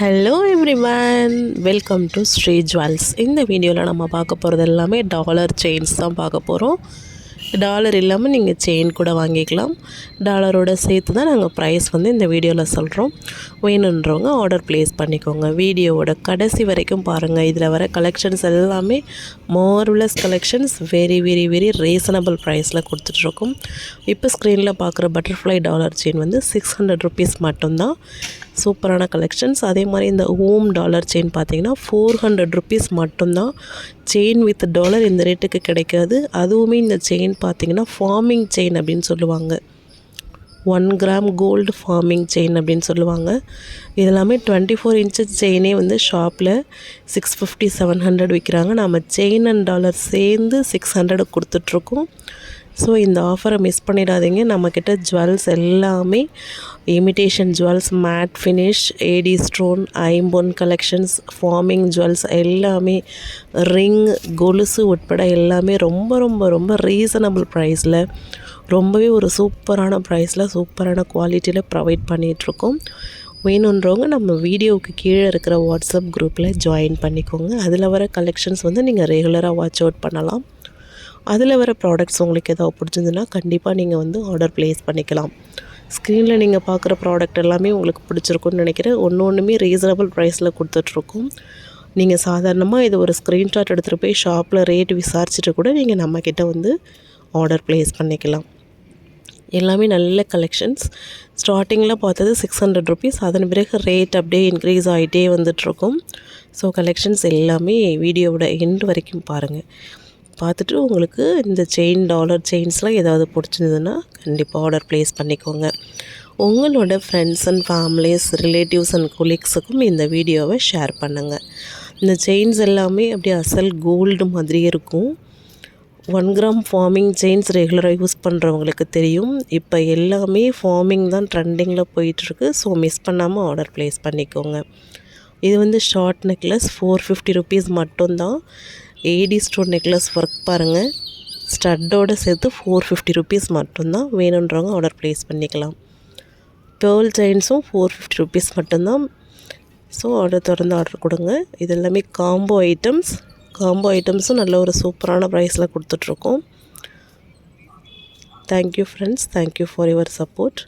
Hello everyone, welcome to Sri Jewels. இந்த வீடியோவில் நம்ம பார்க்க போகிறது எல்லாமே டாலர் செயின்ஸ் தான் பார்க்க போகிறோம். டாலர் இல்லாமல் நீங்கள் செயின் கூட வாங்கிக்கலாம். டாலரோட சேர்த்து தான் நாங்கள் ப்ரைஸ் இந்த வீடியோவில் சொல்கிறோம். வேணுன்றவங்க ஆர்டர் ப்ளேஸ் பண்ணிக்கோங்க. வீடியோவோட கடைசி வரைக்கும் பாருங்கள். இதில் வர கலெக்ஷன்ஸ் எல்லாமே marvellous collections, very very very reasonable ப்ரைஸில் கொடுத்துட்ருக்கோம். இப்போ ஸ்க்ரீனில் பார்க்குற பட்டர்ஃப்ளை டாலர் செயின் 600 ருபீஸ் மட்டும்தான். சூப்பரான கலெக்ஷன்ஸ். அதே மாதிரி இந்த ஹோம் டாலர் செயின் பார்த்தீங்கன்னா 400 ருபீஸ் மட்டும்தான். செயின் வித் டாலர் இந்த ரேட்டுக்கு கிடைக்காது. அதுவுமே இந்த செயின் பார்த்தீங்கன்னா ஃபார்மிங் செயின் அப்படின்னு சொல்லுவாங்க. 1 கிராம் கோல்டு ஃபார்மிங் செயின் அப்படின்னு சொல்லுவாங்க. இதெல்லாமே 24 இன்ச்சஸ் செயினே ஷாப்பில் 650-700 விற்கிறாங்க. நம்ம செயின் அண்ட் டாலர் சேர்ந்து 600 கொடுத்துட்ருக்கோம். ஸோ இந்த ஆஃபரை மிஸ் பண்ணிடாதீங்க. நம்மக்கிட்ட ஜுவல்ஸ் எல்லாமே imitation jewels, matte finish, AD stone, ஐம்பொன் கலெக்ஷன்ஸ், ஃபார்மிங் ஜுவல்ஸ் எல்லாமே, ரிங், கொலுசு உட்பட எல்லாமே ரொம்ப ரொம்ப ரொம்ப ரீசனபிள் ப்ரைஸில், ரொம்பவே ஒரு சூப்பரான ப்ரைஸில், சூப்பரான குவாலிட்டியில் ப்ரொவைட் பண்ணிகிட்ருக்கோம். வேணுன்றவங்க நம்ம வீடியோவுக்கு கீழே இருக்கிற வாட்ஸ்அப் குரூப்பில் ஜாயின் பண்ணிக்கோங்க. அதில் வர கலெக்ஷன்ஸ் நீங்கள் ரெகுலராக வாட்ச் அவுட் பண்ணலாம். அதில் வர ப்ராடக்ட்ஸ் உங்களுக்கு எதாவது பிடிச்சிருந்துன்னா கண்டிப்பாக நீங்கள் ஆர்டர் ப்ளேஸ் பண்ணிக்கலாம். ஸ்க்ரீனில் நீங்கள் பார்க்குற ப்ராடக்ட் எல்லாமே உங்களுக்கு பிடிச்சிருக்குன்னு நினைக்கிறேன். ஒன்றுமே ரீசனபிள் ப்ரைஸில் கொடுத்துட்ருக்கோம். நீங்கள் சாதாரணமாக இது ஒரு ஸ்க்ரீன்ஷாட் எடுத்துகிட்டு போய் ஷாப்பில் ரேட் விசாரிச்சுட்டு கூட நீங்கள் நம்மக்கிட்ட ஆர்டர் ப்ளேஸ் பண்ணிக்கலாம். எல்லாமே நல்ல கலெக்ஷன்ஸ். ஸ்டார்டிங்கில் பார்த்தது 600 ருபீஸ். அதன் பிறகு ரேட் அப்படியே இன்க்ரீஸ் ஆகிட்டே வந்துட்ருக்கும். ஸோ கலெக்ஷன்ஸ் எல்லாமே வீடியோவோட எண்ட் வரைக்கும் பாருங்கள். பார்த்துட்டு உங்களுக்கு இந்த செயின், டாலர் செயின்ஸ்லாம் ஏதாவது பிடிச்சிருந்ததுன்னா கண்டிப்பாக ஆர்டர் ப்ளேஸ் பண்ணிக்கோங்க. உங்களோட friends and families, relatives and கொலீக்ஸுக்கும் இந்த வீடியோவை ஷேர் பண்ணுங்கள். இந்த செயின்ஸ் எல்லாமே அப்படியே அசல் கோல்டு மாதிரியே இருக்கும். 1 கிராம் ஃபார்மிங் செயின்ஸ் ரெகுலராக யூஸ் பண்ணுறவங்களுக்கு தெரியும். இப்போ எல்லாமே ஃபார்மிங் தான் ட்ரெண்டிங்கில் போயிட்டுருக்கு. ஸோ மிஸ் பண்ணாமல் ஆர்டர் ப்ளேஸ் பண்ணிக்கோங்க. இது ஷார்ட் நெக்லஸ் 450 ருபீஸ் மட்டும்தான். ஏடி ஸ்டோன் நெக்லஸ் ஒர்க் பாருங்கள், ஸ்டட்டோடு சேர்த்து 450 ருபீஸ் மட்டும்தான். வேணுன்றவங்க ஆர்டர் ப்ளேஸ் பண்ணிக்கலாம். பேர்ல் செயின்ஸும் 450 ருபீஸ் மட்டும்தான். ஸோ தொடர்ந்து ஆர்டர் கொடுங்க. இது எல்லாமே காம்போ ஐட்டம்ஸ். காம்போ ஐட்டம்ஸும் நல்ல ஒரு சூப்பரான ப்ரைஸில் கொடுத்துட்ருக்கோம். Thank you friends, thank you for your support.